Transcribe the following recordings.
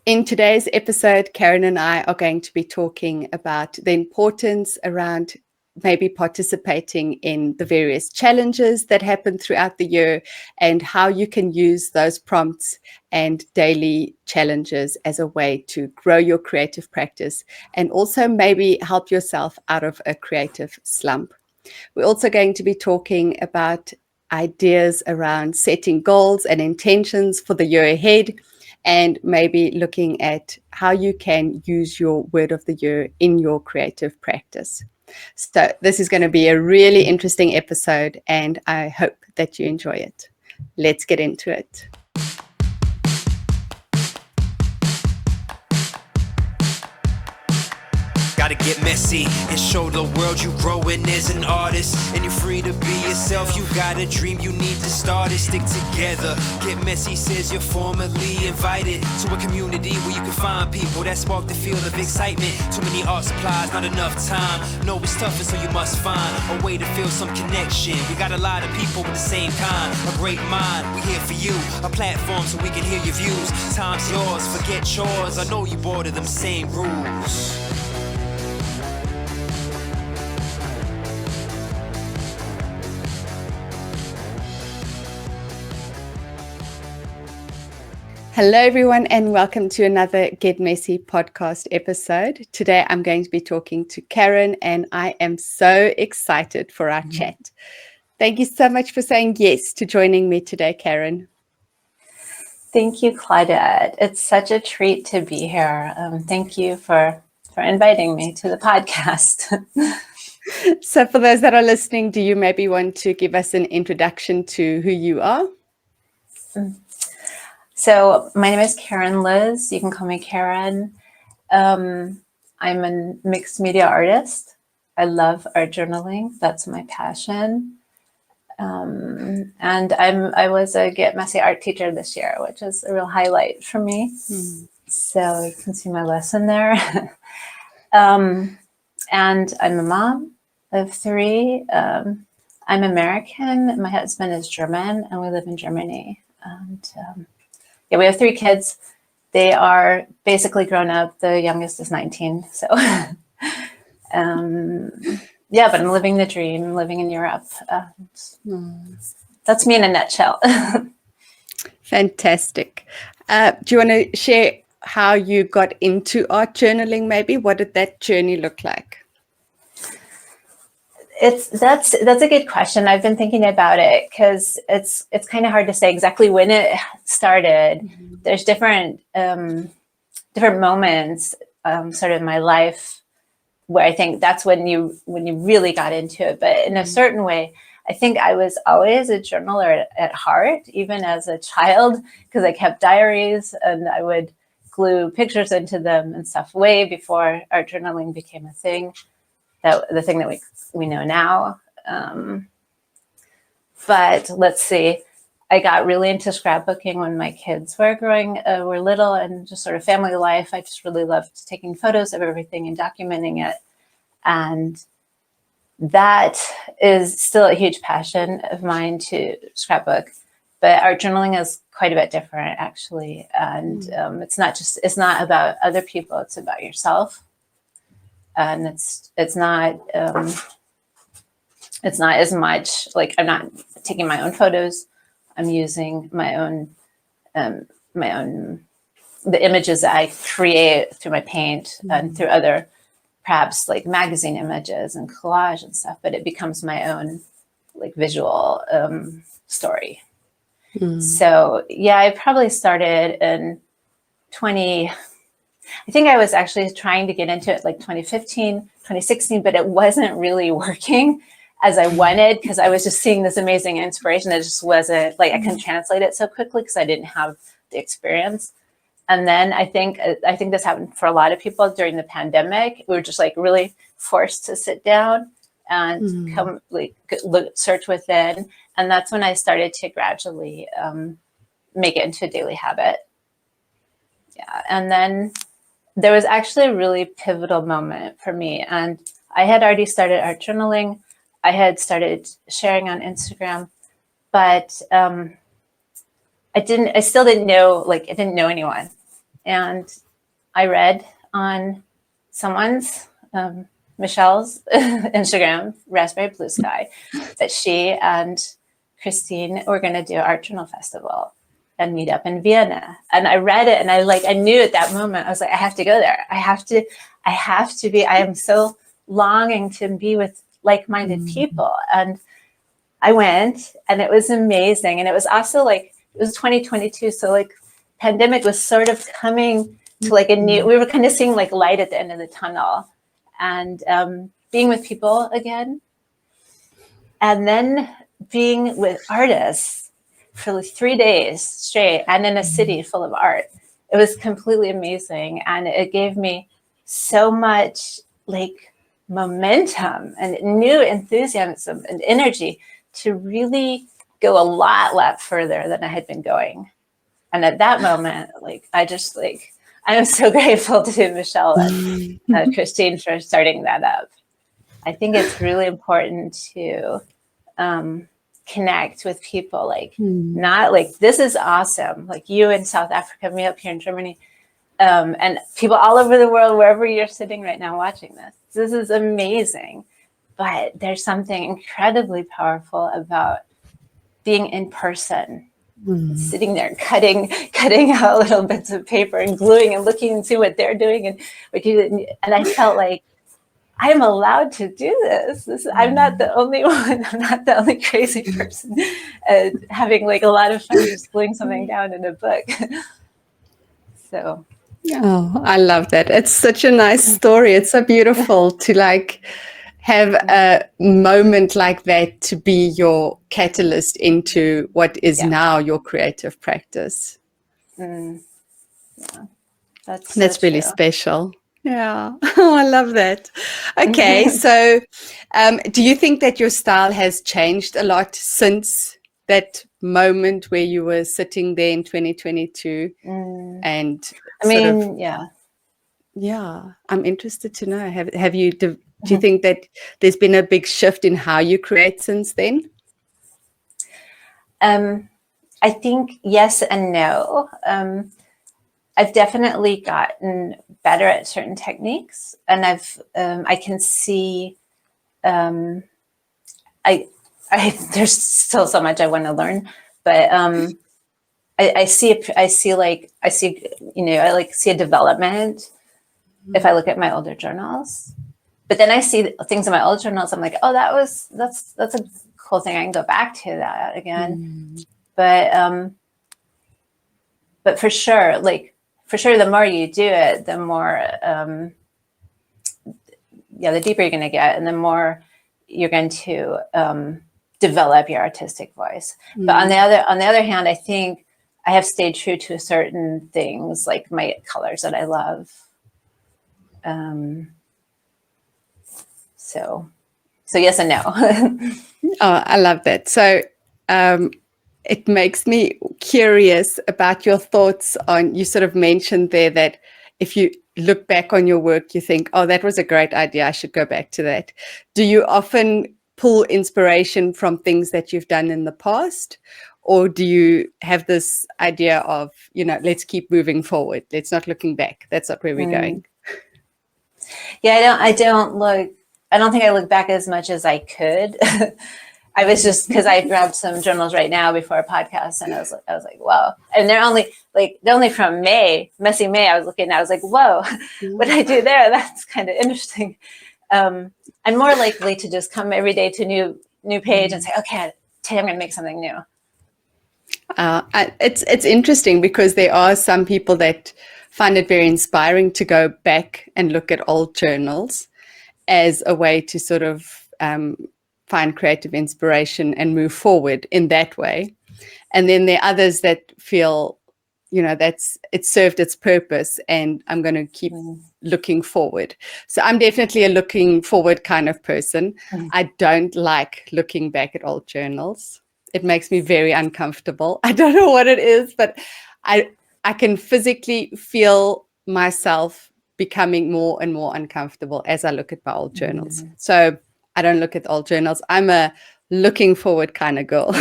In today's episode, Karen and I are going to be talking about the importance around maybe participating in the various challenges that happen throughout the year and how you can use those prompts and daily challenges as a way to grow your creative practice and also maybe help yourself out of a creative slump. We're also going to be talking about ideas around setting goals and intentions for the year ahead, and maybe looking at how you can use your word of the year in your creative practice. So this is going to be a really interesting episode, and I hope that you enjoy it. Let's get into it. Gotta get messy and show the world you growing as an artist. And you're free to be yourself. You got a dream, you need to start it. Stick together. Get messy says you're formally invited to a community where you can find people that spark the feel of excitement. Too many art supplies, not enough time. No, it's tough, and so you must find a way to feel some connection. We got a lot of people with the same kind, a great mind. We here for you, a platform so we can hear your views. Time's yours, forget yours. I know you bored of them same rules. Hello, everyone, and welcome to another Get Messy podcast episode. Today, I'm going to be talking to Karen, and I am so excited for our chat. Thank you so much for saying yes to joining me today, Karen. Thank you, Claudette. It's such a treat to be here. Thank you for inviting me to the podcast. So for those that are listening, do you maybe want to give us an introduction to who you are? So my name is Karen Liz. You can call me Karen. I'm a mixed media artist. I love art journaling. That's my passion. And I was a Get Messy art teacher this year, which is a real highlight for me. So you can see my lesson there. And I'm a mom of 3. I'm American. My husband is German, and we live in Germany. And yeah, we have 3 kids. They are basically grown up. The youngest is 19. So, yeah, but I'm living the dream, living in Europe. That's me in a nutshell. Fantastic. Do you want to share how you got into art journaling, maybe? What did that journey look like? That's a good question. I've been thinking about it because it's kind of hard to say exactly when it started. There's different moments sort of in my life where I think that's when you really got into it. But in a certain way, I think I was always a journaler at heart, even as a child, because I kept diaries and I would glue pictures into them and stuff way before art journaling became a thing. The thing that we know now. But let's see, I got really into scrapbooking when my kids were little, and just sort of family life. I just really loved taking photos of everything and documenting it. And that is still a huge passion of mine, to scrapbook. But art journaling is quite a bit different, actually. And it's not about other people, it's about yourself. And it's not as much like, I'm not taking my own photos. I'm using the images that I create through my paint and through other, perhaps like magazine images and collage and stuff, but it becomes my own like visual story. So yeah, I probably started in I think I was actually trying to get into it like 2015, 2016, but it wasn't really working as I wanted, because I was just seeing this amazing inspiration that just wasn't like, I couldn't translate it so quickly because I didn't have the experience. And then I think this happened for a lot of people during the pandemic. We were just like really forced to sit down and come like search within. And that's when I started to gradually make it into a daily habit. Yeah. And then there was actually a really pivotal moment for me. And I had already started art journaling. I had started sharing on Instagram, but I didn't know anyone. And I read on someone's, Michelle's Instagram, Raspberry Blue Sky, that she and Christine were going to do Art Journal Festival and meet up in Vienna. And I read it, and I knew at that moment, I was like, I have to go there. I have to be, I am so longing to be with like-minded people. And I went, and it was amazing. And it was also it was 2022. So pandemic was sort of coming to we were kind of seeing light at the end of the tunnel, and being with people again. And then being with artists for 3 days straight, and in a city full of art. It was completely amazing. And it gave me so much momentum and new enthusiasm and energy to really go a lot further than I had been going. And at that moment, I am so grateful to Michelle and Christine for starting that up. I think it's really important to connect with people, not this is awesome, you in South Africa, me up here in Germany, and people all over the world, wherever you're sitting right now watching this. This is amazing. But there's something incredibly powerful about being in person, sitting there cutting out little bits of paper and gluing and looking and see what they're doing and what you did. And I felt like I'm allowed to do this. I'm not the only one. I'm not the only crazy person having a lot of fun just gluing something down in a book. So. Oh, I love that. It's such a nice story. It's so beautiful to have a moment like that to be your catalyst into what is now your creative practice. Yeah, that's really true. Special. Yeah. Oh, I love that. Okay. So do you think that your style has changed a lot since that moment where you were sitting there in 2022? And yeah, I'm interested to know. Have you? Do you think that there's been a big shift in how you create since then? I think yes and no. I've definitely gotten better at certain techniques, and I can see. There's still so much I want to learn, but I see a development if I look at my older journals. But then I see things in my old journals. I'm like, oh, that's a cool thing. I can go back to that again. But for sure, the more you do it, the more the deeper you're going to get, and the more you're going to develop your artistic voice. But on the other hand, I think I have stayed true to certain things, like my colors that I love. So yes and no. Oh, I love that. So it makes me curious about your thoughts on, you sort of mentioned there that if you look back on your work, you think, oh, that was a great idea, I should go back to that. Do you often pull inspiration from things that you've done in the past? Or do you have this idea of, let's keep moving forward, let's not looking back, that's not where we're going? Yeah, I don't think I look back as much as I could. I was just, because I grabbed some journals right now before a podcast, and I was like, whoa. And they're only from May, Messy May. I was looking at, I was like, whoa, what did I do there? That's kind of interesting. I'm more likely to just come every day to new page and say, okay, today I'm going to make something new. It's interesting because there are some people that find it very inspiring to go back and look at old journals as a way to sort of find creative inspiration and move forward in that way. And then there are others that feel, that's it served its purpose and I'm going to keep looking forward. So I'm definitely a looking forward kind of person. I don't like looking back at old journals. It makes me very uncomfortable. I don't know what it is, but I can physically feel myself becoming more and more uncomfortable as I look at my old journals. So I don't look at old journals. I'm a looking forward kind of girl.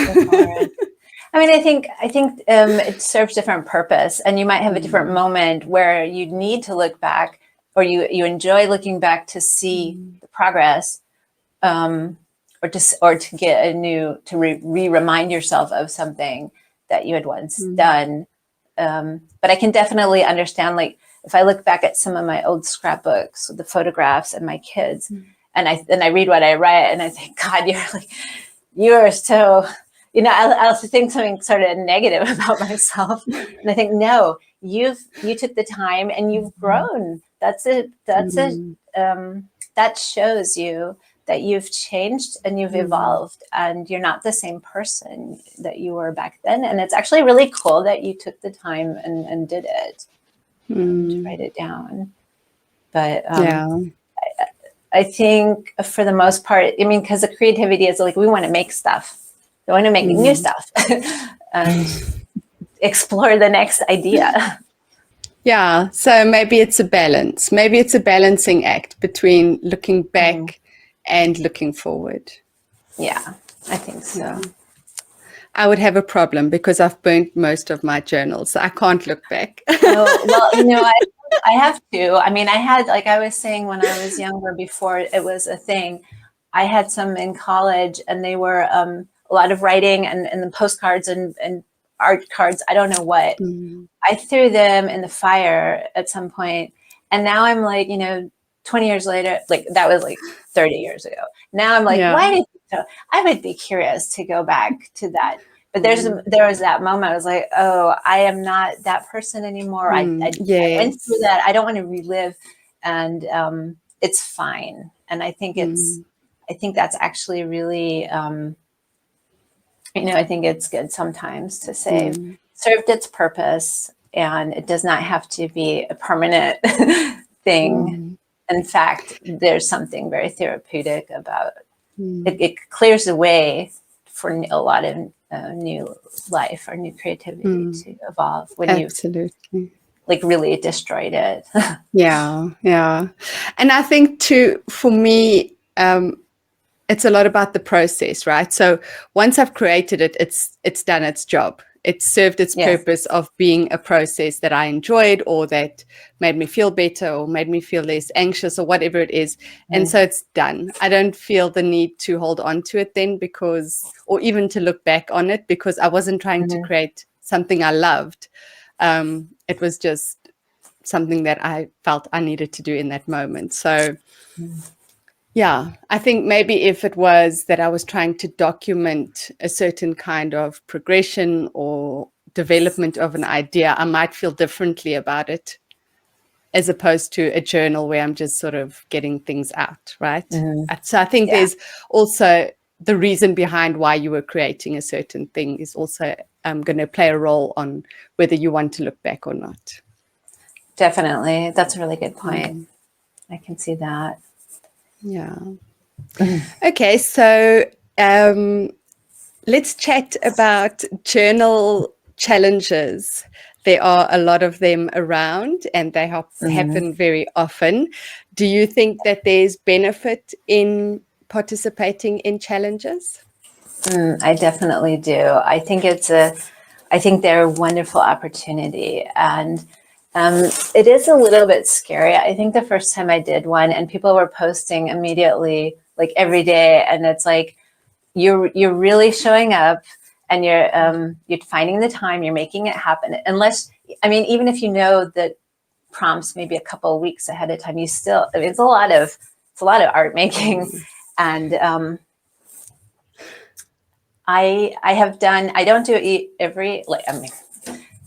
I mean, I think it serves different purpose, and you might have a different moment where you need to look back, or you enjoy looking back to see the progress, or to get a new to remind yourself of something that you had once done. But I can definitely understand, like, if I look back at some of my old scrapbooks with the photographs and my kids, and I read what I write, and I think, God, you are so, I also think something sort of negative about myself, and I think, no, you took the time and you've grown. That's it. That shows you that you've changed and you've evolved, and you're not the same person that you were back then. And it's actually really cool that you took the time and did it, to write it down. But I think for the most part, I mean, because the creativity is like, we want to make stuff. We want to make new stuff and explore the next idea. Yeah, so maybe it's a balance. Maybe it's a balancing act between looking back and looking forward. Yeah, I think so. Yeah. I would have a problem because I've burnt most of my journals, so I can't look back. Oh, well, I have to. I mean, I had, like I was saying, when I was younger, before it was a thing, I had some in college, and they were a lot of writing and the postcards and art cards. I don't know what. I threw them in the fire at some point, and now I'm like, 20 years later, like that was like 30 years ago. Now I'm like, why did I would be curious to go back to that. But there was that moment I was like, oh, I am not that person anymore. I went through that. I don't want to relive, and it's fine. And I think I think that's actually really, I think it's good sometimes to say served its purpose, and it does not have to be a permanent thing. In fact, there's something very therapeutic about it. It clears the way for a lot of new life or new creativity to evolve when you've like really destroyed it. Yeah. And I think too, for me, it's a lot about the process, right? So once I've created it, it's done its job. It served its purpose of being a process that I enjoyed, or that made me feel better, or made me feel less anxious, or whatever it is. And so it's done. I don't feel the need to hold on to it then, or even to look back on it, because I wasn't trying to create something I loved. It was just something that I felt I needed to do in that moment. So yeah, I think maybe if it was that I was trying to document a certain kind of progression or development of an idea, I might feel differently about it, as opposed to a journal where I'm just sort of getting things out, right? So I think there's also the reason behind why you were creating a certain thing is also going to play a role on whether you want to look back or not. Definitely. That's a really good point. I can see that. Yeah. Okay, so let's chat about journal challenges. There are a lot of them around, and they happen very often. Do you think that there's benefit in participating in challenges? I definitely do. I think they're a wonderful opportunity, and it is a little bit scary. I think the first time I did one, and people were posting immediately, like every day, and it's like you're really showing up, and you're finding the time, you're making it happen. Even if you know that prompts maybe a couple of weeks ahead of time, it's a lot of art making, and I don't do every,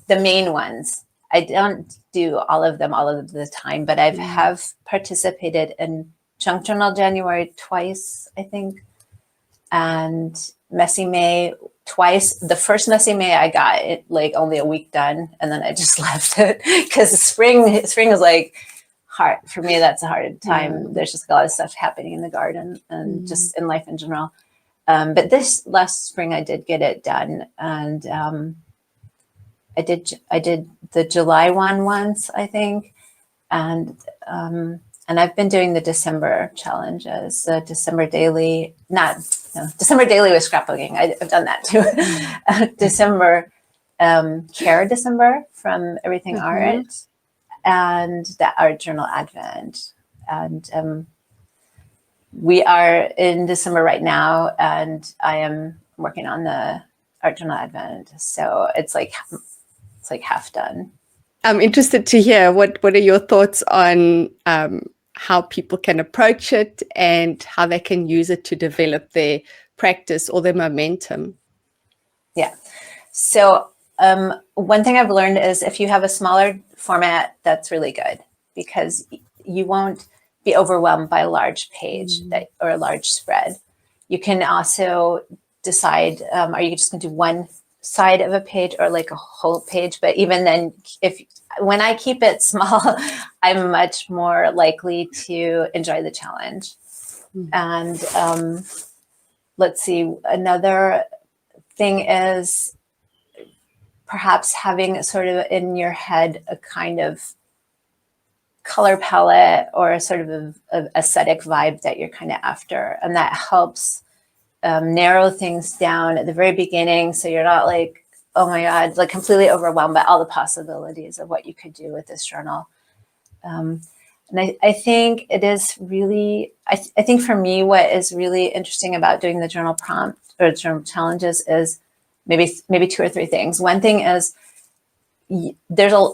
the main ones. I don't do all of them all of the time, but I have participated in Junk Journal January twice, I think, and Messy May twice. The first Messy May I got it like only a week done, and then I just left it because spring is like hard for me. That's a hard time. There's just a lot of stuff happening in the garden and just in life in general. But this last spring I did get it done, and I did the July one once, I think, and And I've been doing the December challenges, the December daily, December daily with scrapbooking. I've done that too. December care December from Everything Art, and the Art Journal Advent. And we are in December right now, and I am working on the Art Journal Advent. So it's like half done. I'm interested to hear what are your thoughts on how people can approach it and how they can use it to develop their practice or their momentum. Yeah. So one thing I've learned is if you have a smaller format, that's really good, because you won't be overwhelmed by a large page or a large spread. You can also decide, are you just going to do one side of a page or like a whole page? But even then, when I keep it small, I'm much more likely to enjoy the challenge. And let's see, another thing is perhaps having sort of in your head a kind of color palette or a sort of a aesthetic vibe that you're kind of after. And that helps narrow things down at the very beginning, so you're not like, oh my God, like completely overwhelmed by all the possibilities of what you could do with this journal. And I think it is really, I think for me, what is really interesting about doing the journal prompt or journal challenges is maybe two or three things. One thing is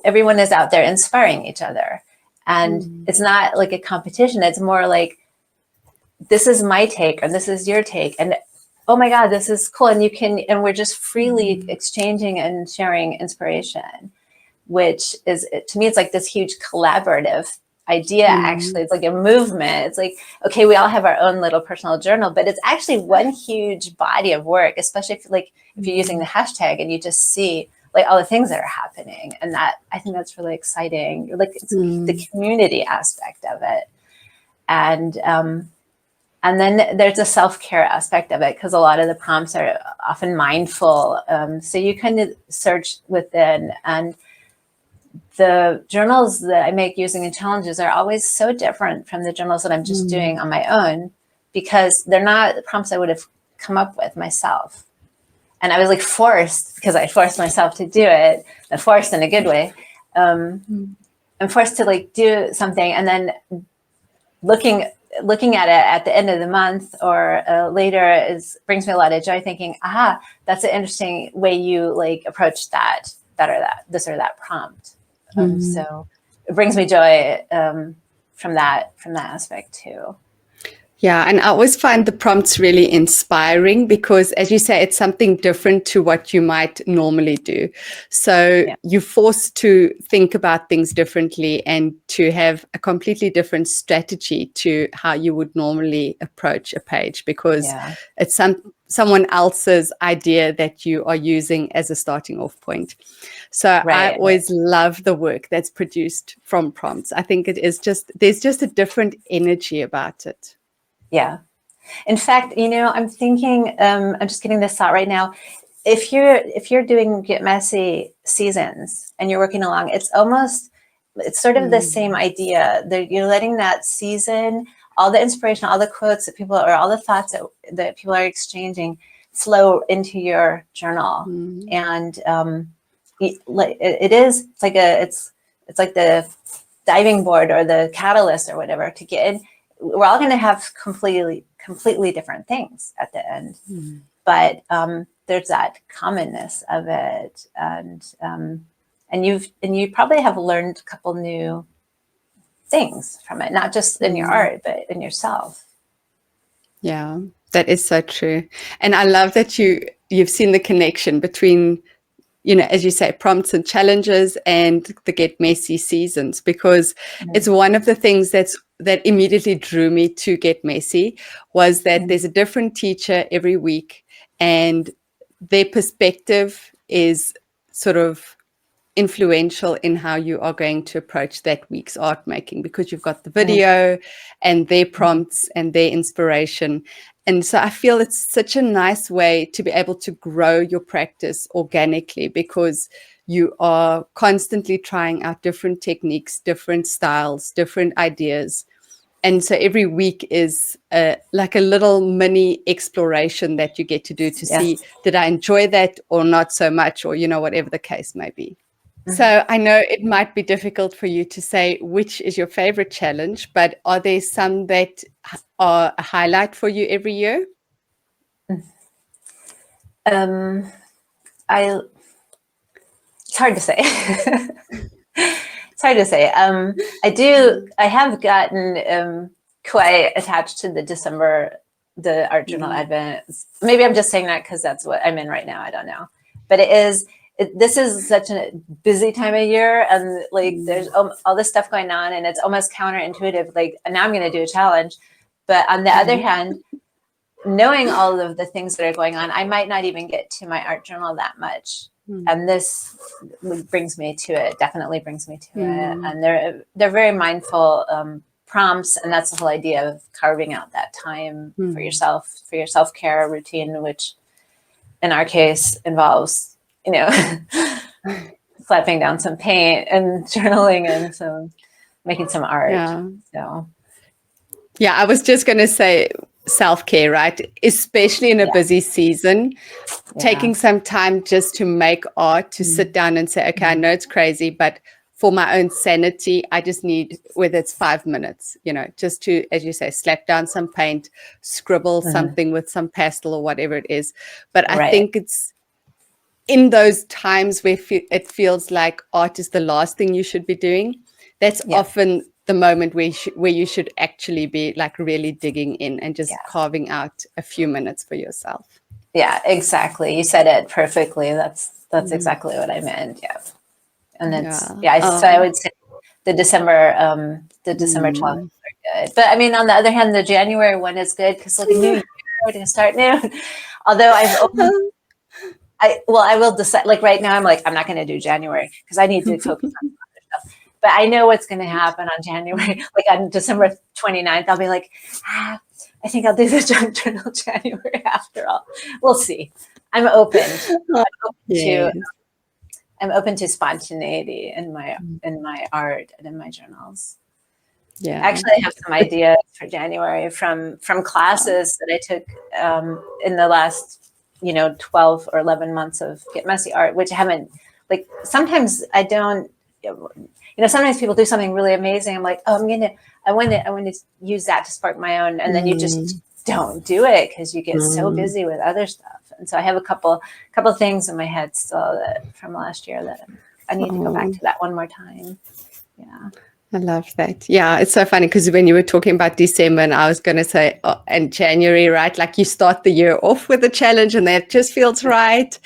everyone is out there inspiring each other. And it's not like a competition. It's more like, this is my take, or this is your take. And oh my God, this is cool. And we're just freely exchanging and sharing inspiration, which is, to me, it's like this huge collaborative idea. Actually, it's like a movement. It's like, okay, we all have our own little personal journal, but it's actually one huge body of work, especially if you're using the hashtag and you just see like all the things that are happening. And that, I think that's really exciting. Like it's the community aspect of it. And then there's a self-care aspect of it, because a lot of the prompts are often mindful. So you kind of search within, and the journals that I make using the challenges are always so different from the journals that I'm just doing on my own, because they're not the prompts I would have come up with myself. And I was like forced, because I forced myself to do it, and forced in a good way. I'm forced to like do something, and then looking at it at the end of the month or later brings me a lot of joy, thinking, that's an interesting way you like approach that or this or that prompt. So it brings me joy from that aspect too. Yeah, and I always find the prompts really inspiring because, as you say, it's something different to what you might normally do. So you're forced to think about things differently and to have a completely different strategy to how you would normally approach a page, because it's someone else's idea that you are using as a starting off point. So I always love the work that's produced from prompts. I think there's just a different energy about it. Yeah. In fact, I'm thinking, I'm just getting this thought right now. If you're doing Get Messy seasons and you're working along, it's sort of the same idea. You're letting that season, all the inspiration, all the quotes that people, or all the thoughts that people are exchanging, flow into your journal. And it's like the diving board or the catalyst or whatever to get in. We're all going to have completely different things at the end, but there's that commonness of it, and you probably have learned a couple new things from it, not just in your art, but in yourself. Yeah, that is so true, and I love that you've seen the connection between, as you say, prompts and challenges and the Get Messy seasons, because it's one of the things that immediately drew me to Get Messy was that there's a different teacher every week, and their perspective is sort of influential in how you are going to approach that week's art making, because you've got the video and their prompts and their inspiration. And so I feel it's such a nice way to be able to grow your practice organically, because you are constantly trying out different techniques, different styles, different ideas. And so every week is like a little mini exploration that you get to do to see, did I enjoy that or not so much, or, whatever the case may be. So I know it might be difficult for you to say which is your favorite challenge, but are there some that are a highlight for you every year? It's hard to say. It's hard to say. I have gotten quite attached to the art journal Advent. Maybe I'm just saying that because that's what I'm in right now. I don't know. But this is such a busy time of year, and like there's all this stuff going on, and it's almost counterintuitive. Like, now I'm going to do a challenge. But on the other hand, knowing all of the things that are going on, I might not even get to my art journal that much. And this brings me to it, definitely brings me to it. And they're very mindful prompts, and that's the whole idea of carving out that time for yourself, for your self-care routine, which in our case involves, slapping down some paint and journaling and making some art. Yeah, I was just going to say self-care, right? Especially in a busy season, taking some time just to make art, to sit down and say, okay, I know it's crazy, but for my own sanity, I just need, whether it's 5 minutes, just to, as you say, slap down some paint, scribble something with some pastel or whatever it is. But I think it's in those times where it feels like art is the last thing you should be doing. That's often the moment where you should actually be like really digging in and just carving out a few minutes for yourself. Yeah, exactly. You said it perfectly. That's exactly what I meant. Yeah. And it's, so I would say the December 12th are good. But I mean, on the other hand, the January one is good because like a new year, we're going to start new. Although I will decide, like right now, I'm like, I'm not going to do January because I need to focus on other stuff. But I know what's going to happen on January, like on December 29th, I'll be like, I think I'll do the junk journal January after all. We'll see. I'm open. I'm open to spontaneity in my art and in my journals. Yeah. Actually, I have some ideas for January from classes that I took in the last 12 or 11 months of Get Messy Art, which I haven't, like, sometimes I don't, sometimes people do something really amazing. I'm like, oh, I want to use that to spark my own. And then you just don't do it because you get so busy with other stuff. And so I have a couple things in my head still from last year that I need to go back to that one more time. Yeah. I love that. Yeah, it's so funny because when you were talking about December, and I was going to say, and January, right? Like you start the year off with a challenge and that just feels right.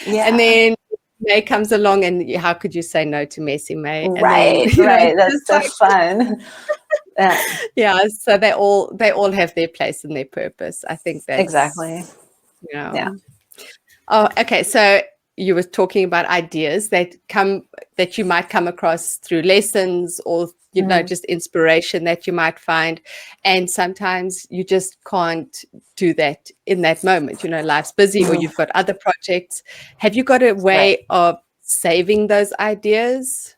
Yeah. And then May comes along and how could you say no to Messy May? And right. That's so fun. Yeah. So they all have their place and their purpose. I think that's exactly. Yeah. Oh, okay. So you were talking about ideas that you might come across through lessons or just inspiration that you might find, and sometimes you just can't do that in that moment. Life's busy or you've got other projects. Have you got a way of saving those ideas?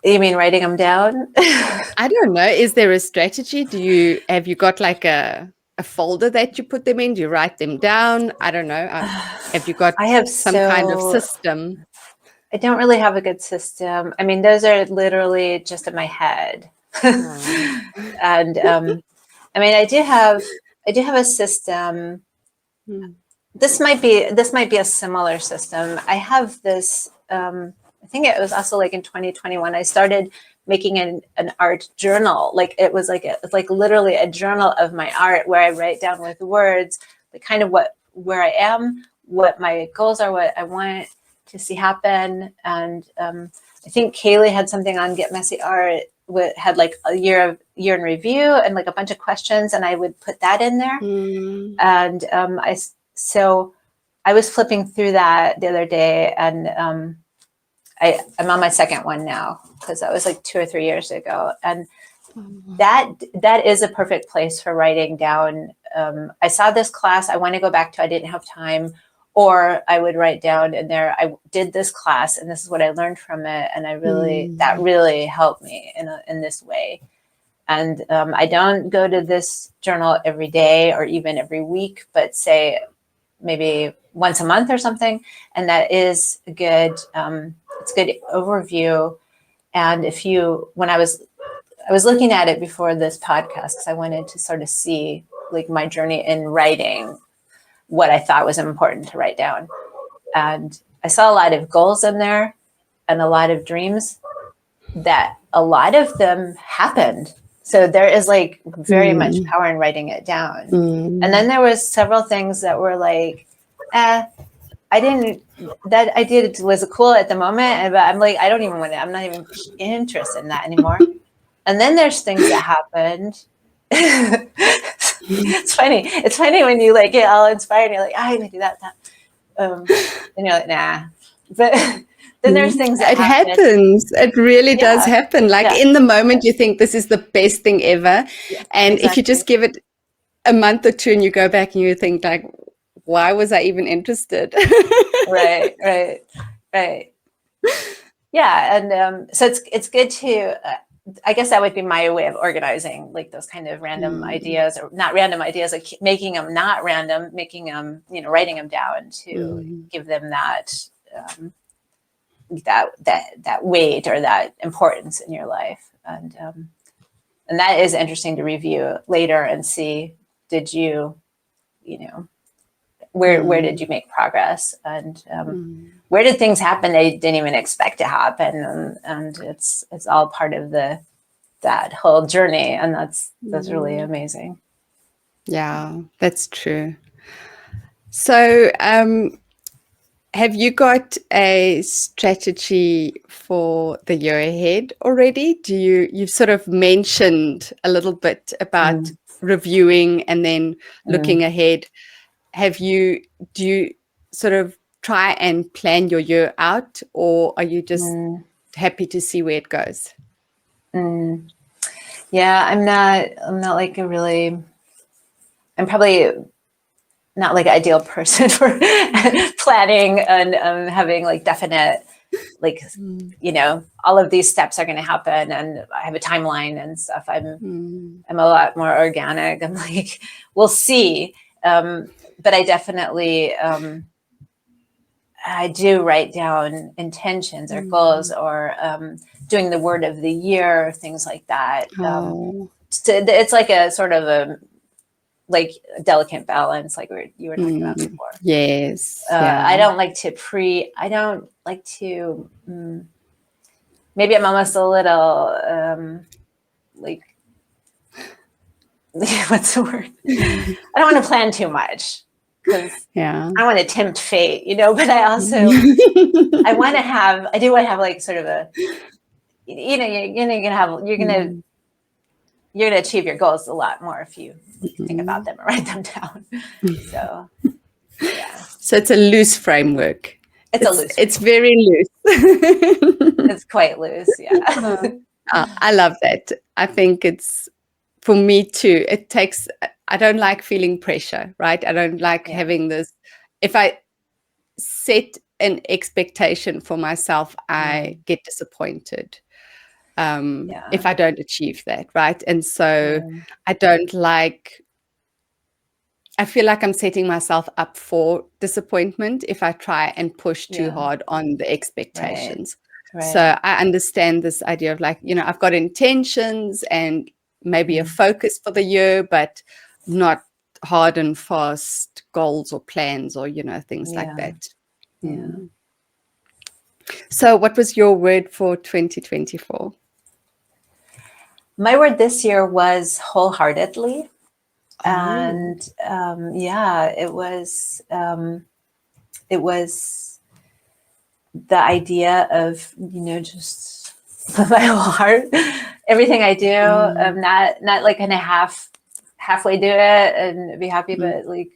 You mean writing them down? I don't know. Is there a strategy? Have you got like a folder that you put them in? Do you write them down? I don't know. Have you got some kind of system? I don't really have a good system. I mean, those are literally just in my head. And I mean, I do have a system. This might be a similar system. I have this. I think it was also like in 2021. I started making an art journal. Like it was like literally a journal of my art where I write down with words, like kind of where I am, what my goals are, what I want to see happen. And I think Kaylee had something on Get Messy Art had like a year in review and like a bunch of questions, and I would put that in there. And I was flipping through that the other day, and I'm on my second one now because that was like 2 or 3 years ago. And that is a perfect place for writing down. I saw this class I want to go back to, I didn't have time, or I would write down in there, I did this class and this is what I learned from it. And that really helped me in this way. And I don't go to this journal every day or even every week, but say maybe once a month or something. And that is a good, it's a good overview. And when I was looking at it before this podcast, because I wanted to sort of see like my journey in writing, what I thought was important to write down. And I saw a lot of goals in there and a lot of dreams that a lot of them happened. So there is like very much power in writing it down. And then there was several things that were like, that idea was cool at the moment, but I'm like, I don't even want to, I'm not even interested in that anymore. And then there's things that happened. It's funny. It's funny when you like get all inspired and you're like, I'm gonna do that. And you're like, nah. But then there's things that happens. It really does happen. Like in the moment, you think this is the best thing ever. Yeah, and if you just give it a month or two and you go back and you think like, why was I even interested? Right. Yeah. And so it's good to, I guess that would be my way of organizing like those kind of random ideas, or not random ideas, like making them not random, making them, writing them down to give them that, that weight or that importance in your life. And that is interesting to review later and see, did you, where did you make progress, and where did things happen that you didn't even expect to happen, and it's all part of that whole journey, and that's really amazing. Yeah, that's true. So have you got a strategy for the year ahead already? You've sort of mentioned a little bit about reviewing and then looking ahead. Do you sort of try and plan your year out, or are you just happy to see where it goes? Yeah, I'm not like I'm probably not like an ideal person for planning and having like definite, like, all of these steps are going to happen and I have a timeline and stuff. I'm a lot more organic. I'm like, we'll see. But I definitely, I do write down intentions or goals, or doing the word of the year, things like that. It's like a sort of a delicate balance, like you were talking about before. Yes. I don't like to, maybe I'm almost a little, like, what's the word? I don't want to plan too much, because I want to tempt fate, but I also, I do want to have like sort of a, you're going to achieve your goals a lot more if you think about them and write them down. So, yeah. So it's a loose framework. It's very loose. It's quite loose. Yeah. I love that. I think it's, for me too, I don't like feeling pressure, right? I don't like having this. If I set an expectation for myself, I get disappointed if I don't achieve that, right? And so I feel like I'm setting myself up for disappointment if I try and push too hard on the expectations. Right. So I understand this idea of like, I've got intentions and maybe a focus for the year, but not hard and fast goals or plans or, things like that. Yeah. So what was your word for 2024? My word this year was wholeheartedly. And it was the idea of, just with my whole heart, everything I do, not like kind of halfway do it and be happy, but like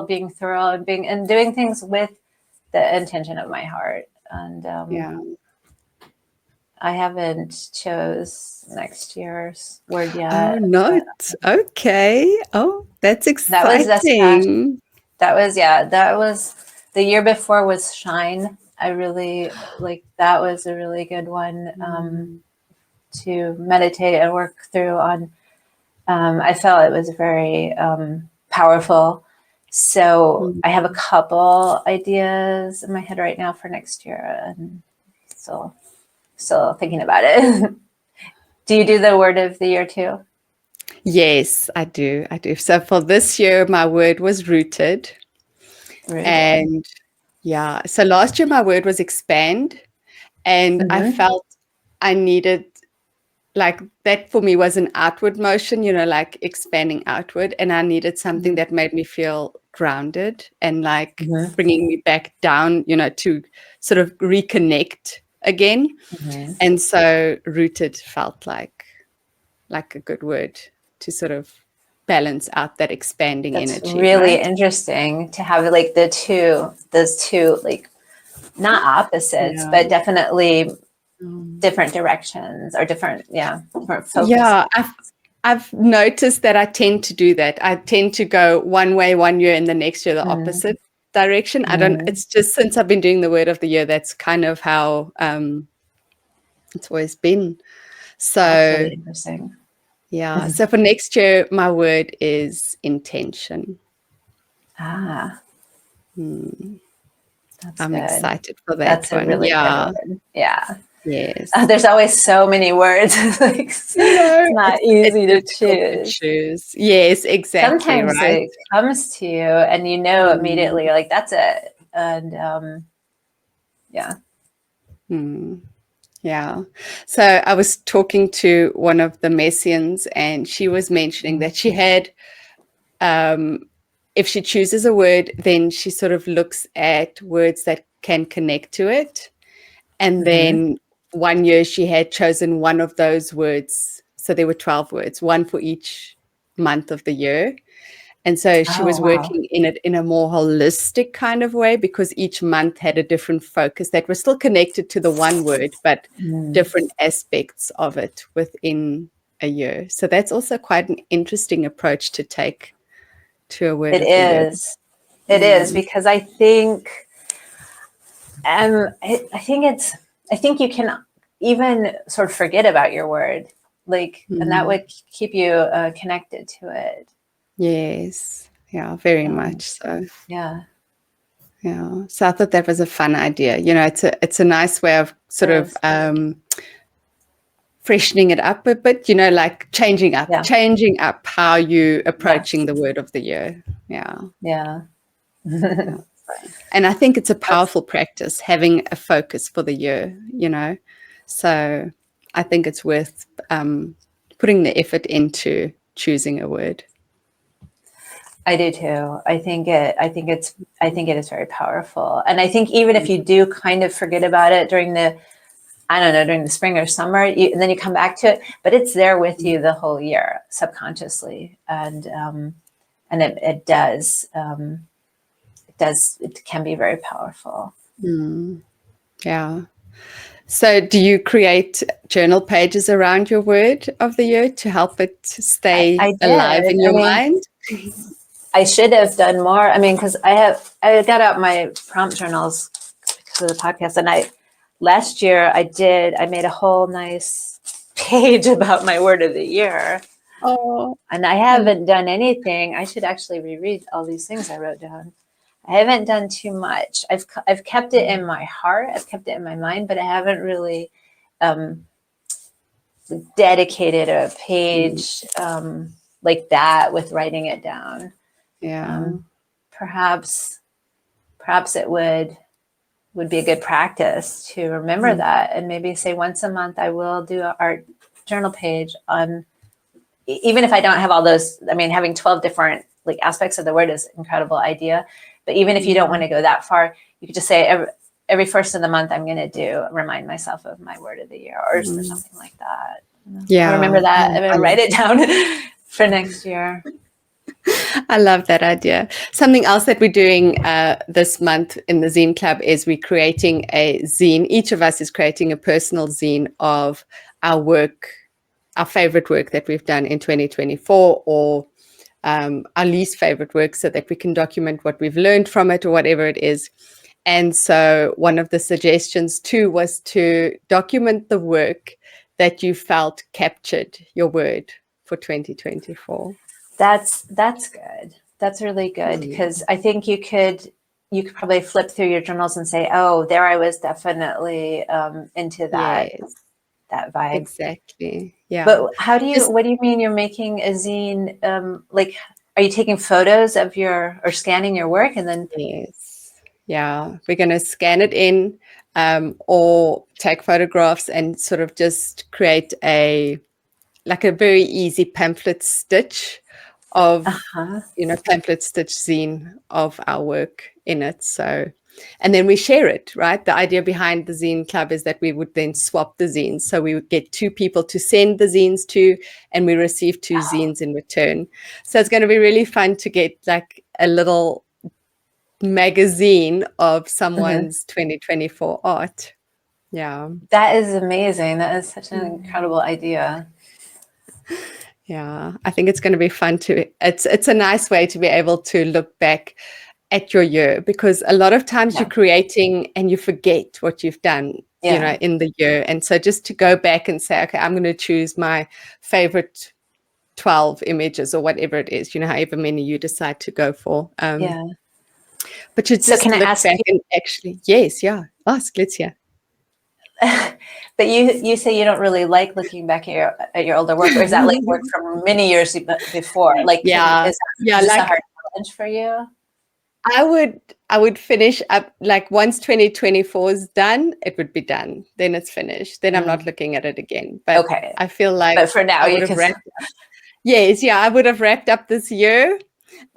being thorough and doing things with the intention of my heart. And I haven't chose next year's word yet. Oh, not okay. Oh, that's exciting. That was the year before was Shine. I really that was a really good one. to meditate and work through on. I felt it was very powerful. So I have a couple ideas in my head right now for next year, and still thinking about it. Do you do the word of the year too? Yes, I do. So for this year, my word was rooted. And yeah, so last year my word was expand, and I felt I needed, like, that for me was an outward motion, like expanding outward, and I needed something that made me feel grounded and like bringing me back down, to sort of reconnect again. And so rooted felt like a good word to sort of balance out that expanding That's energy. really right? interesting to have like those two, like not opposites, but definitely different directions or different focus. Yeah, I've noticed that I tend to do that. I tend to go one way one year and the next year the opposite direction. It's just since I've been doing the word of the year, that's kind of how it's always been. So That's really interesting. yeah. So for next year, my word is intention. That's I'm good. excited for that That's one. a really good word. Yeah. Yes. There's always so many words. Like, it's not easy to choose. Yes, exactly. Sometimes right. it comes to you and immediately, like, that's it. And yeah. Yeah. So I was talking to one of the Messians, and she was mentioning that she had, if she chooses a word, then she sort of looks at words that can connect to it. And then one year she had chosen one of those words. So there were 12 words, one for each month of the year. And so she was working in it in a more holistic kind of way, because each month had a different focus that was still connected to the one word, but different aspects of it within a year. So that's also quite an interesting approach to take to a word of the year. It is, because I think I think you can even sort of forget about your word, like, and that would keep you connected to it. Yes. Yeah, very much so. Yeah. Yeah. So I thought that was a fun idea. It's a nice way of sort of freshening it up a bit, like changing up how you approaching the word of the year. Yeah. Yeah. And I think it's a powerful practice, having a focus for the year, So I think it's worth putting the effort into choosing a word. I do too. I think it is very powerful. And I think even if you do kind of forget about it during the spring or summer, and then you come back to it, but it's there with you the whole year subconsciously. And it can be very powerful. Yeah. So do you create journal pages around your word of the year to help it stay alive in your mind? I should have done more. I mean, because I got out my prompt journals because of the podcast, and last year I made a whole nice page about my word of the year. Oh, and I haven't done anything. I should actually reread all these things I wrote down. I haven't done too much. I've kept it in my heart. I've kept it in my mind, but I haven't really dedicated a page like that with writing it down. Yeah. Perhaps it would be a good practice to remember that, and maybe say once a month I will do an art journal page on, even if I don't have all those. I mean, having 12 different like aspects of the word is an incredible idea, but even if you don't want to go that far, you could just say every first of the month I'm going to remind myself of my word of the year, or something like that. Yeah. I'll remember that. I'm going to write it down for next year. I love that idea. Something else that we're doing this month in the Zine Club is we're creating a zine. Each of us is creating a personal zine of our work, our favorite work that we've done in 2024, or our least favorite work, so that we can document what we've learned from it or whatever it is. And so one of the suggestions too was to document the work that you felt captured your word for 2024? That's good. That's really good, because I think you could probably flip through your journals and say, oh, there I was definitely into that Yes, vibe. exactly. Yeah. But what do you mean you're making a zine? Like, are you taking photos of or scanning your work and then? Yes. Yeah. We're going to scan it in, or take photographs and sort of just create a very easy pamphlet stitch of, pamphlet stitch zine of our work in it. So, and then we share it, right? The idea behind the zine club is that we would then swap the zines. So we would get 2 people to send the zines to, and we receive 2 zines in return. So it's going to be really fun to get like a little magazine of someone's 2024 art. Yeah. That is amazing. That is such an incredible idea. Yeah, I think it's going to be fun it's a nice way to be able to look back at your year, because a lot of times you're creating and you forget what you've done, in the year. And so just to go back and say, okay, I'm going to choose my favorite 12 images or whatever it is, however many you decide to go for. But you just can I look ask back you, and actually, yes, yeah, ask, let's hear. but you say you don't really like looking back at your older work, or is that like work from many years before? Like, is this a hard challenge for you? I would finish up, like, once 2024 is done, it would be done. Then it's finished. Then I'm not looking at it again. But Okay. I feel like But for now, I would have wrapped up. Yes, yeah, I would have wrapped up this year,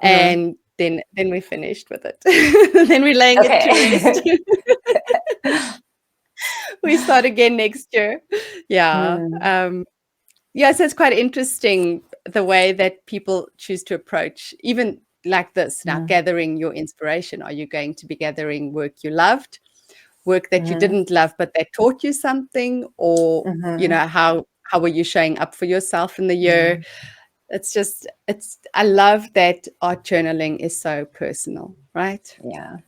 and then we finished with it. Then we're laying it to rest. We start again next year. Yeah. Yeah, so it's quite interesting the way that people choose to approach even like this now, gathering your inspiration. Are you going to be gathering work you loved, work that you didn't love but that taught you something, or how were you showing up for yourself in the year? I love that art journaling is so personal, right? Yeah.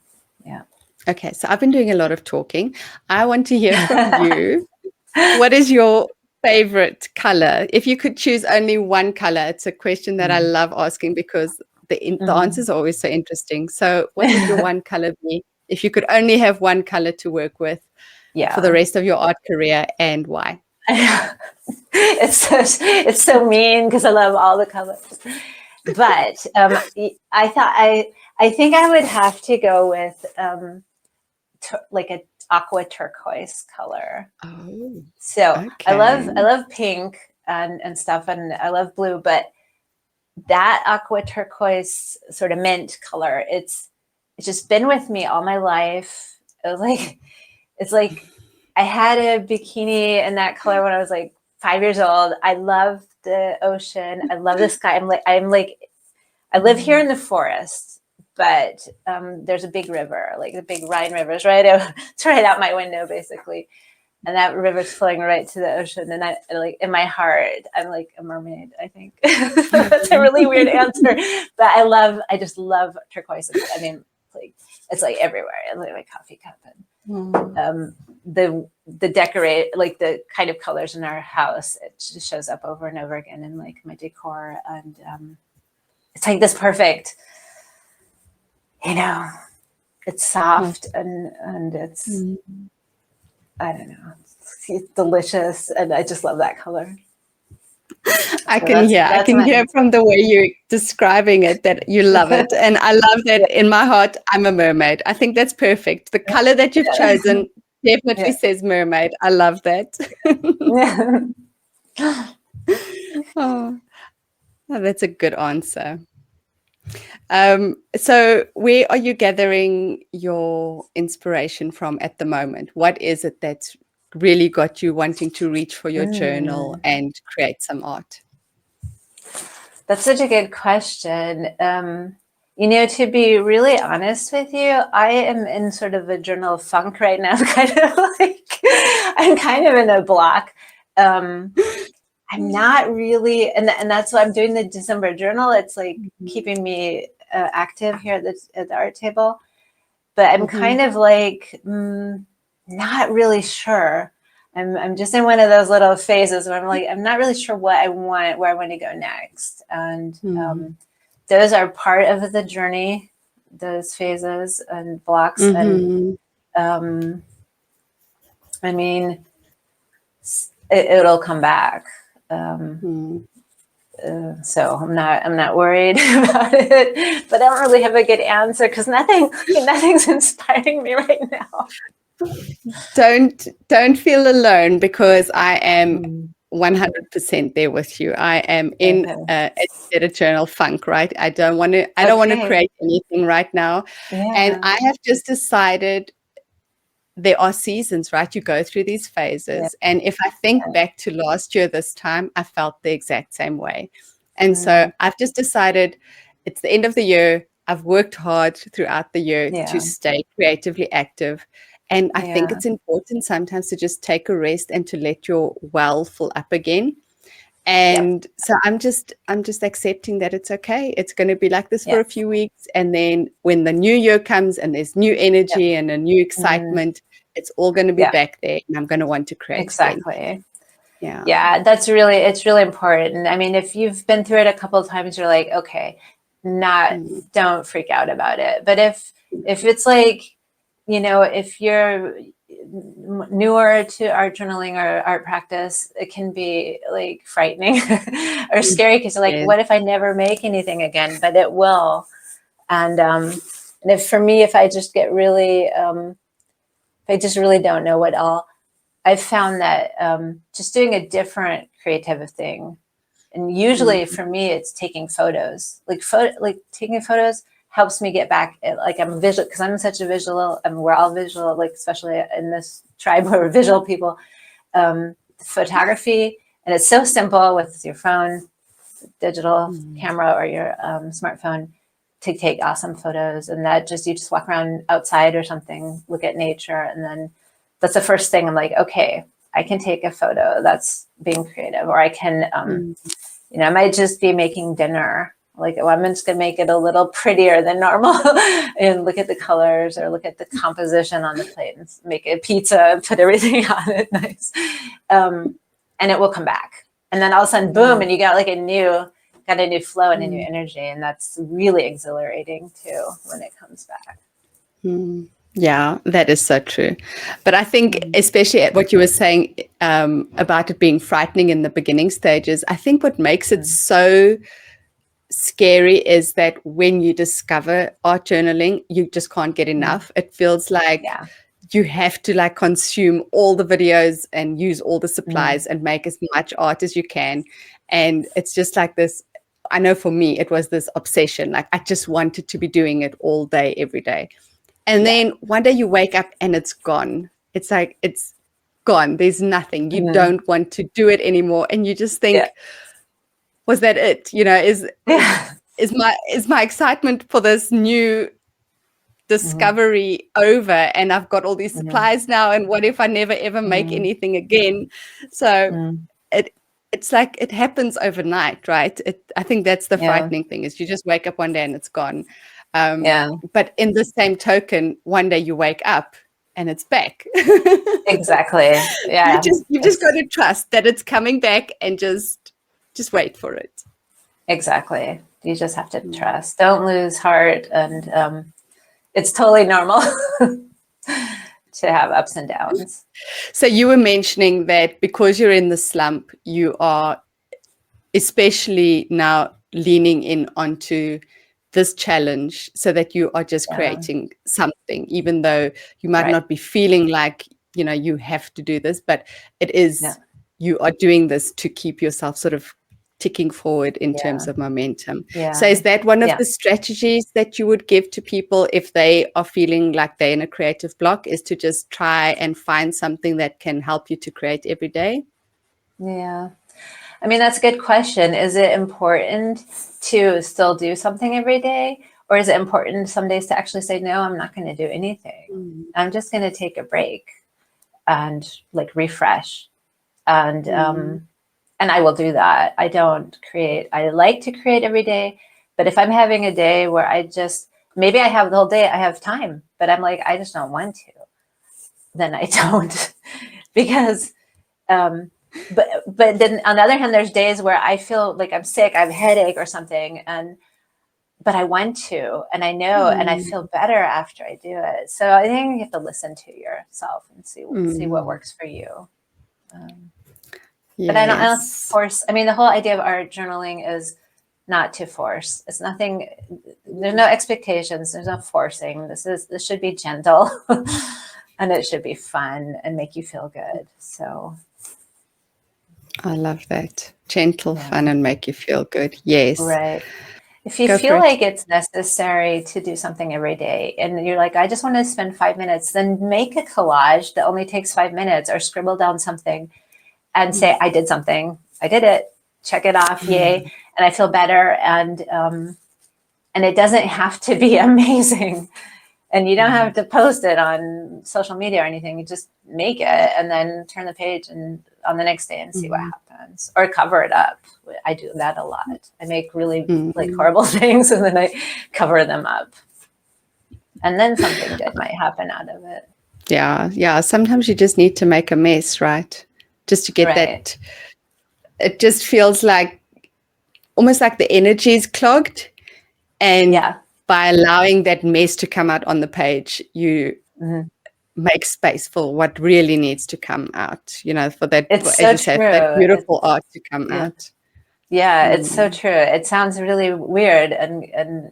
Okay, so I've been doing a lot of talking. I want to hear from you. What is your favorite color? If you could choose only one color, it's a question that I love asking because the answers are always so interesting. So what would your one color be if you could only have one color to work with for the rest of your art career, and why? It's so mean because I love all the colors. But I think I would have to go with like an aqua turquoise color. Oh, so okay. I love pink and stuff, and I love blue, but that aqua turquoise sort of mint color, it's just been with me all my life. It's like I had a bikini in that color when I was like 5 years old. I love the ocean. I love the sky. I live here in the forest, but there's a big river, like the big Rhine River is it's right out my window basically. And that river's flowing right to the ocean. And I like, in my heart, I'm like a mermaid, I think. That's a really weird answer, but I just love turquoise. I mean, it's like everywhere. I like my coffee cup, and the decorate, like the kind of colors in our house, it just shows up over and over again in like my decor. And it's like this perfect, it's soft and it's, I don't know, it's delicious, and I just love that color. I can hear from the way you're describing it that you love it. And I love that in my heart, I'm a mermaid. I think that's perfect. The color that you've chosen definitely says mermaid. I love that. Oh, that's a good answer. So where are you gathering your inspiration from at the moment? What is it that's really got you wanting to reach for your journal and create some art? That's such a good question. To be really honest with you, I am in sort of a journal funk right now. I'm kind of in a block. I'm not really, and that's why I'm doing the December journal. It's like keeping me active here at the art table. But I'm kind of like not really sure. I'm just in one of those little phases where I'm like, I'm not really sure what I want, where I want to go next. And those are part of the journey, those phases and blocks. And I mean, it'll come back. So I'm not worried about it, but I don't really have a good answer because nothing's inspiring me right now. Don't feel alone, because I am 100% there with you. I am in a edit journal funk, right? I don't want to create anything right now. And I have just decided there are seasons, right? You go through these phases. And if I think back to last year, this time, I felt the exact same way. And so I've just decided it's the end of the year. I've worked hard throughout the year to stay creatively active. And I think it's important sometimes to just take a rest and to let your well fill up again. And so I'm just accepting that it's okay. It's going to be like this for a few weeks. And then when the new year comes and there's new energy and a new excitement, it's all going to be back there. And I'm going to want to create again. Yeah, it's really important. I mean, if you've been through it a couple of times, you're like, okay, don't freak out about it. But if it's like, if you're newer to art journaling or art practice, it can be like frightening or scary because you're like, what if I never make anything again? But it will. And if I just get really, if I just really don't know what I've found that just doing a different creative thing, and usually for me, it's taking photos. Like taking photos helps me get back. Like I'm visual because I'm such a visual. We're all visual, like especially in this tribe where we're visual people. Photography, and it's so simple with your phone, digital camera, or your smartphone to take awesome photos. And that you just walk around outside or something, look at nature, and then that's the first thing. I'm like, okay, I can take a photo. That's being creative. Or I can, I might just be making dinner. Like, I'm just going to make it a little prettier than normal and look at the colors or look at the composition on the plate and make a pizza, put everything on it nice. And it will come back. And then all of a sudden, boom, and you got like a new flow and a new energy. And that's really exhilarating too when it comes back. Yeah, that is so true. But I think especially at what you were saying about it being frightening in the beginning stages, I think what makes it so scary is that when you discover art journaling, you just can't get enough. It feels like you have to like consume all the videos and use all the supplies and make as much art as you can. And it's just like this. I know for me, it was this obsession. Like I just wanted to be doing it all day, every day. And then one day you wake up and it's gone. It's like, it's gone. There's nothing. You don't want to do it anymore. And you just think, was that it? Is my excitement for this new discovery over? And I've got all these supplies now. And what if I never ever make anything again? So it's like it happens overnight, right? I think that's the frightening thing is you just wake up one day and it's gone. But in the same token, one day you wake up and it's back. Exactly. Yeah. You've just got to trust that it's coming back and just wait for it. Exactly. You just have to trust. Don't lose heart. And it's totally normal to have ups and downs. So you were mentioning that because you're in the slump, you are especially now leaning in onto this challenge so that you are just creating something, even though you might not be feeling like, you have to do this, but it is, you are doing this to keep yourself sort of ticking forward in terms of momentum. So is that one of the strategies that you would give to people if they are feeling like they're in a creative block, is to just try and find something that can help you to create every day? Yeah. I mean, that's a good question. Is it important to still do something every day? Or is it important some days to actually say, no, I'm not going to do anything. I'm just going to take a break and like refresh. And I will do that. I don't create. I like to create every day. But if I'm having a day where maybe I have the whole day, I have time, but I'm like, I just don't want to, then I don't. Because But then on the other hand, there's days where I feel like I'm sick, I have a headache or something, but I want to, and I know, and I feel better after I do it. So I think you have to listen to yourself and see what works for you. But I don't force. I mean, the whole idea of art journaling is not to force. It's nothing. There's no expectations. There's no forcing. This should be gentle, and it should be fun and make you feel good. So I love that. Gentle, fun, and make you feel good. Yes. Right. If you feel like it's necessary to do something every day and you're like, I just want to spend 5 minutes, then make a collage that only takes 5 minutes, or scribble down something and say, I did something. I did it. Check it off. Yay. And I feel better. And it doesn't have to be amazing. And you don't have to post it on social media or anything. You just make it and then turn the page and on the next day and see what happens, or cover it up. I do that a lot. I make really like horrible things and then I cover them up, and then something good might happen out of it. Yeah. Sometimes you just need to make a mess, right? Just to get that. It just feels like almost like the energy is clogged, and by allowing that mess to come out on the page, you make space for what really needs to come out, for that, it's as you said, that beautiful art to come out. Yeah, it's so true. It sounds really weird and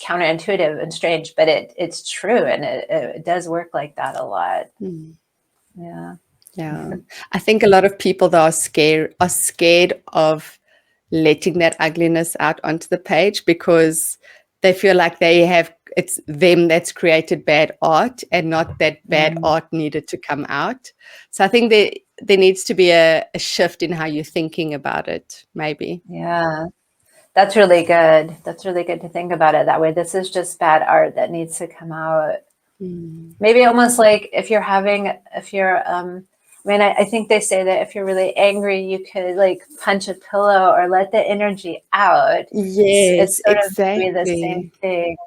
counterintuitive and strange, but it's true, and it does work like that a lot. Yeah. I think a lot of people that are scared of letting that ugliness out onto the page because they feel like it's them that's created bad art and not that bad art needed to come out. So I think there needs to be a shift in how you're thinking about it, maybe. Yeah, that's really good. That's really good to think about it that way. This is just bad art that needs to come out. Maybe almost like if you're I think they say that if you're really angry, you could like punch a pillow or let the energy out. Yes, it's sort exactly. of the same thing.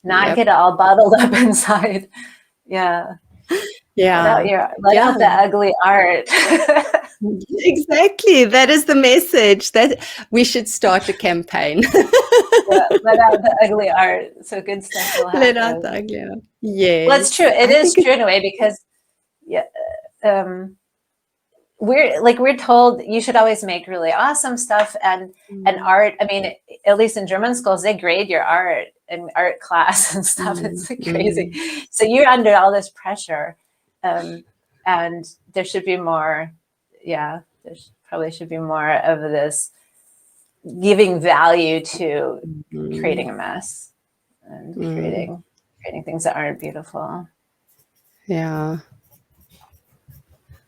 Not get it all bottled up inside. Yeah. Let out the ugly art. Exactly. That is the message. That we should start a campaign. Let out the ugly art, so good stuff will happen. Let out the ugly art. Yeah. Well, it's true. It is true in a way because we're told you should always make really awesome stuff and art. I mean, at least in German schools, they grade your art in art class and stuff. It's like crazy. So you're under all this pressure, and there should be more. Yeah, there probably should be more of this giving value to creating a mess and creating things that aren't beautiful. Yeah.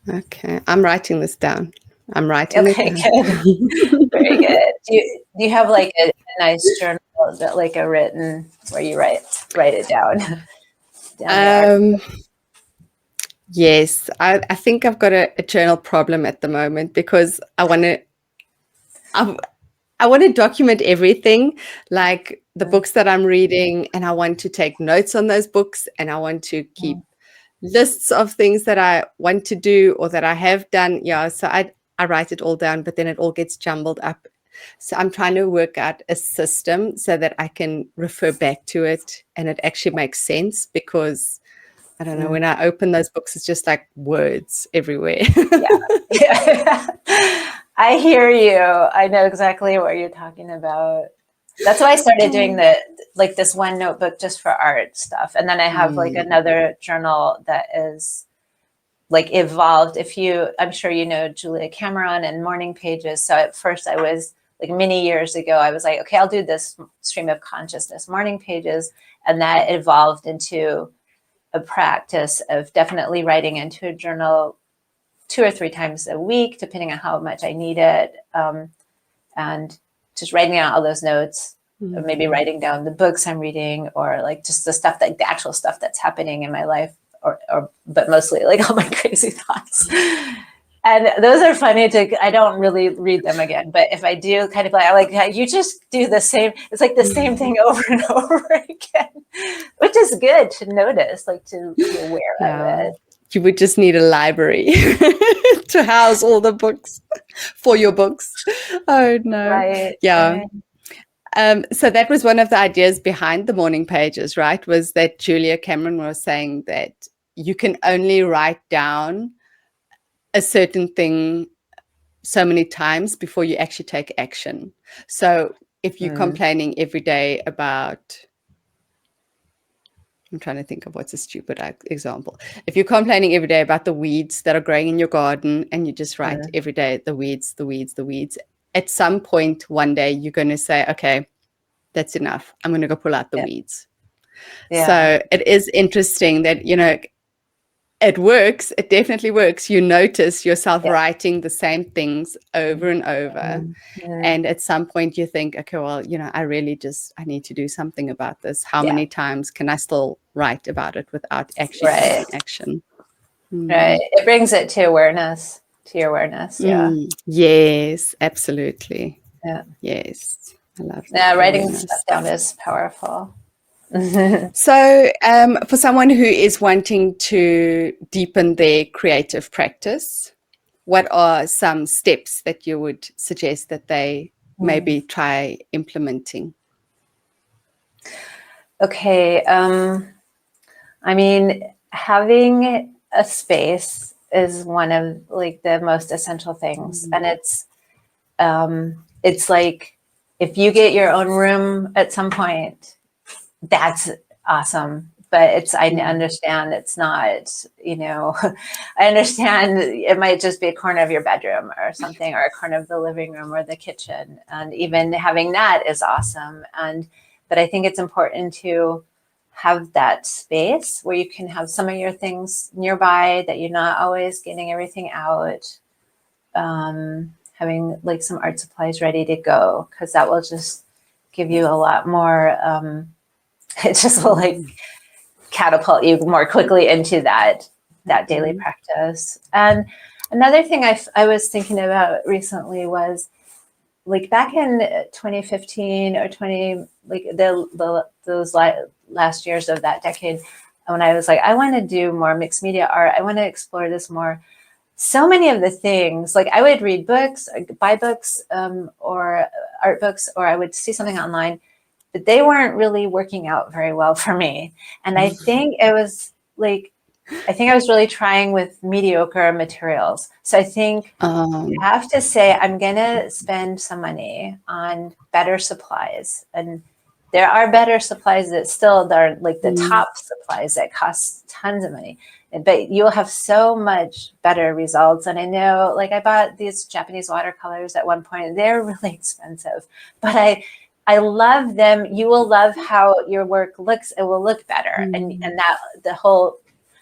Okay, I'm writing this down. Okay, good. Very good. Do you have like a nice journal that like a written where you write it down? Yes, I think I've got a journal problem at the moment because I want to document everything, like the books that I'm reading, and I want to take notes on those books, and I want to keep lists of things that I want to do or that I have done. Yeah, so I write it all down, but then it all gets jumbled up. So I'm trying to work out a system so that I can refer back to it and it actually makes sense, because I don't know, when I open those books, it's just like words everywhere. Yeah. I hear you. I know exactly what you're talking about. That's why I started doing this one notebook just for art stuff. And then I have like another journal that is like evolved. I'm sure you know Julia Cameron and Morning Pages. So at first I was like many years ago, I was like, okay, I'll do this stream of consciousness Morning Pages. And that evolved into a practice of definitely writing into a journal 2 or 3 times a week, depending on how much I need it. And just writing out all those notes, or maybe writing down the books I'm reading, or like just the stuff, like the actual stuff that's happening in my life, but mostly like all my crazy thoughts. And those are funny I don't really read them again, but if I do, kind of like you just do the same, it's like the same thing over and over again, which is good to notice, like to be aware of it. you would just need a library to house all the books for your books. Oh no. Right. Yeah. Right. So that was one of the ideas behind the morning pages, right? Was that Julia Cameron was saying that you can only write down a certain thing so many times before you actually take action. So if you're complaining every day about, I'm trying to think of what's a stupid example. If you're complaining every day about the weeds that are growing in your garden and you just write every day, the weeds, the weeds, the weeds, at some point one day you're going to say, okay, that's enough. I'm going to go pull out the weeds. Yeah. So it is interesting that, you know, it works. It definitely works. You notice yourself writing the same things over and over. And at some point you think, okay, well, you know, I need to do something about this. How many times can I still write about it without actually taking action? Right. It brings it to awareness, to your awareness. Yeah. Yes, absolutely. Yeah. Yes. I love that. Yeah. Writing stuff down is powerful. So for someone who is wanting to deepen their creative practice, what are some steps that you would suggest that they maybe try implementing? Okay. I mean, having a space is one of like the most essential things. And it's like, if you get your own room at some point, that's awesome. But I understand it's not, you know, I understand it might just be a corner of your bedroom or something, or a corner of the living room or the kitchen. And even having that is awesome. But I think it's important to have that space where you can have some of your things nearby, that you're not always getting everything out. Having like some art supplies ready to go, because that will just give you a lot more, it just will like catapult you more quickly into that daily practice. And another thing I was thinking about recently was, like, back in 2015 or 20, like those last years of that decade, when I was like, I want to do more mixed media art, I want to explore this more. So many of the things, like I would read books, buy books, or art books, or I would see something online, but they weren't really working out very well for me. And I think it was like, I think I was really trying with mediocre materials. So I think you have to say, I'm going to spend some money on better supplies. And there are better supplies that still are like the top supplies that cost tons of money, but you'll have so much better results. And I know, like, I bought these Japanese watercolors at one point. They're really expensive, but I love them. You will love how your work looks. It will look better. And that the whole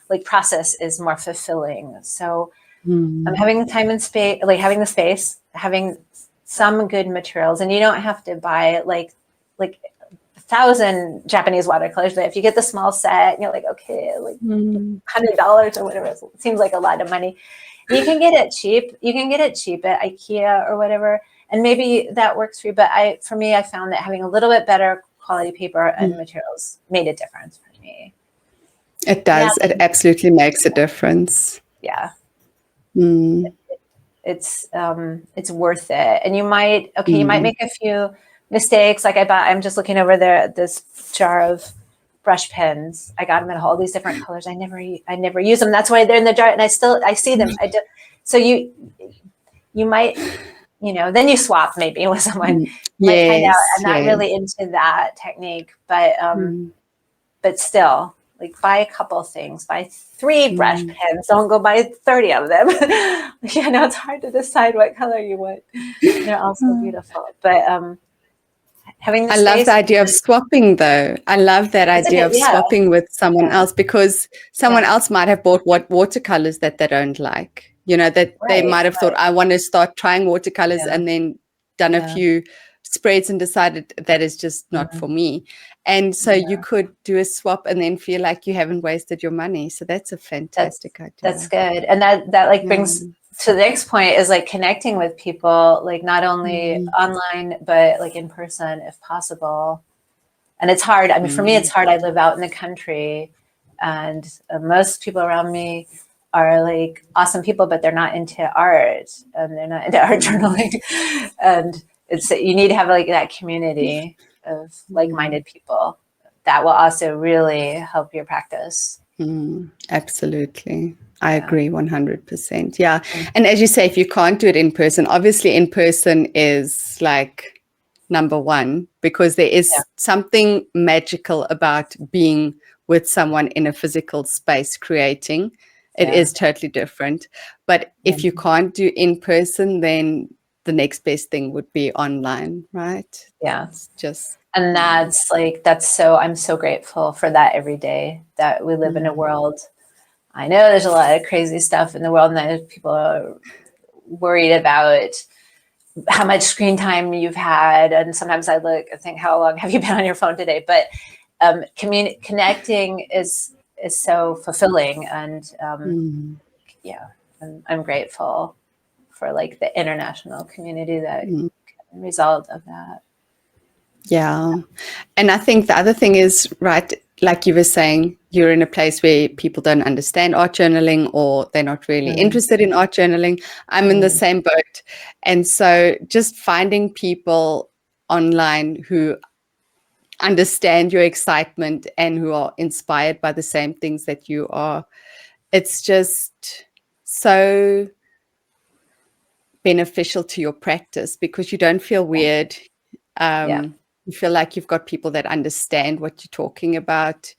like process is more fulfilling. So I'm having the time and space, like having the space, having some good materials, and you don't have to buy like 1,000 Japanese watercolors, but if you get the small set, and you're like, okay, like $100 or whatever, it seems like a lot of money. You can get it cheap. You can get it cheap at IKEA or whatever, and maybe that works for you. But for me, I found that having a little bit better quality paper and materials made a difference for me. It does. It absolutely makes a difference. Yeah. It's worth it. And you might make a few mistakes. Like I'm just looking over there at this jar of brush pens. I got them in all these different colors. I never use them. That's why they're in the jar, and I see them. So you might, then you swap maybe with someone. Might find out I'm not really into that technique, but still, like, buy a couple things, buy 3 brush pens. Don't go buy 30 of them. It's hard to decide what color you want. They're also beautiful, but having the I love the idea of swapping, though. I love that idea of swapping with someone else, because someone else might have bought watercolors that they don't like. That they might have thought, I want to start trying watercolors, and then done a few spreads and decided that is just not for me. And so you could do a swap and then feel like you haven't wasted your money. So that's a fantastic idea. That's good. And that like brings to the next point, is like connecting with people, like not only online, but like in person if possible. And it's hard. I mean, for me, it's hard. I live out in the country, and most people around me are like awesome people, but they're not into art and they're not into art journaling. And it's, you need to have like that community of like-minded people that will also really help your practice. Absolutely. I agree 100%. Yeah. And as you say, if you can't do it in person, obviously in person is like number one, because there is something magical about being with someone in a physical space creating. It is totally different. But if you can't do in person, then the next best thing would be online, right? Yeah. It's just, and that's like, that's so, I'm so grateful for that every day, that we live in a world. I know there's a lot of crazy stuff in the world, and that people are worried about how much screen time you've had. And sometimes I look and think, how long have you been on your phone today? But connecting is so fulfilling. And yeah, I'm grateful for like the international community that can result of that. Yeah. And I think the other thing is, right, like you were saying, you're in a place where people don't understand art journaling, or they're not really interested in art journaling. I'm in the same boat. And so just finding people online who understand your excitement and who are inspired by the same things that you are, it's just so beneficial to your practice, because you don't feel weird. You feel like you've got people that understand what you're talking about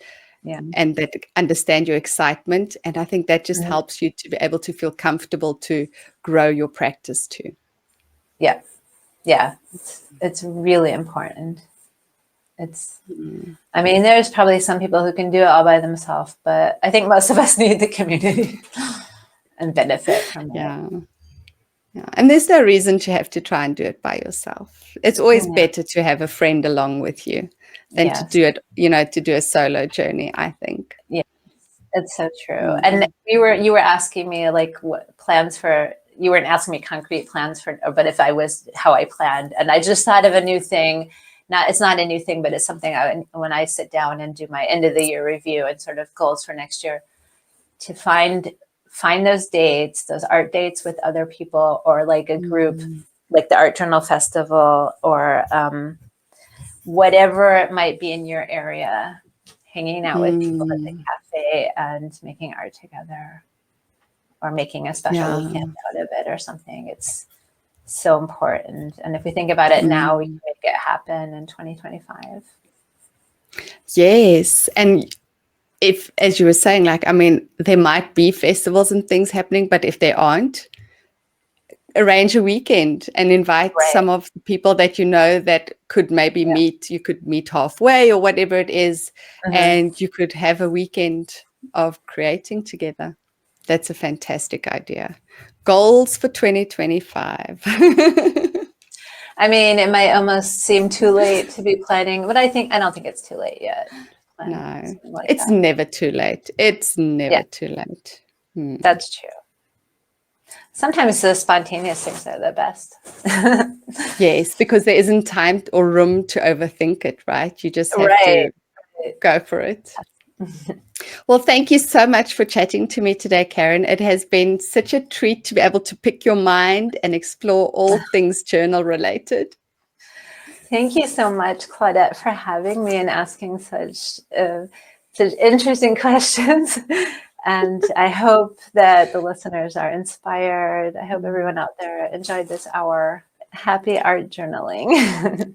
and that understand your excitement. And I think that just helps you to be able to feel comfortable to grow your practice too. Yeah. Yeah. It's really important. It's, I mean, there's probably some people who can do it all by themselves, but I think most of us need the community and benefit from it. Yeah. And there's no reason to have to try and do it by yourself. It's always better to have a friend along with you than to do it, to do a solo journey, I think. Yeah, it's so true. And you were asking me like what plans for, you weren't asking me concrete plans for, but if I was, how I planned. And I just thought of a new thing. It's not a new thing, but it's something when I sit down and do my end of the year review and sort of goals for next year, to find those dates, those art dates with other people, or like a group, like the Art Journal Festival, or whatever it might be in your area, hanging out with people at the cafe and making art together, or making a special weekend out of it or something. It's so important. And if we think about it now, we can make it happen in 2025. Yes. And if, as you were saying, like, I mean, there might be festivals and things happening, but if there aren't, arrange a weekend and invite some of the people that you know that could maybe meet. You could meet halfway or whatever it is, and you could have a weekend of creating together. That's a fantastic idea. Goals for 2025. I mean, it might almost seem too late to be planning, but I don't think it's too late yet. No, it's never too late. It's never too late. That's true. Sometimes the spontaneous things are the best. Yes, because there isn't time or room to overthink it, right? You just have to go for it. Well, thank you so much for chatting to me today, Karen. It has been such a treat to be able to pick your mind and explore all things journal related. Thank you so much, Claudette, for having me and asking such interesting questions. And I hope that the listeners are inspired. I hope everyone out there enjoyed this hour. Happy art journaling.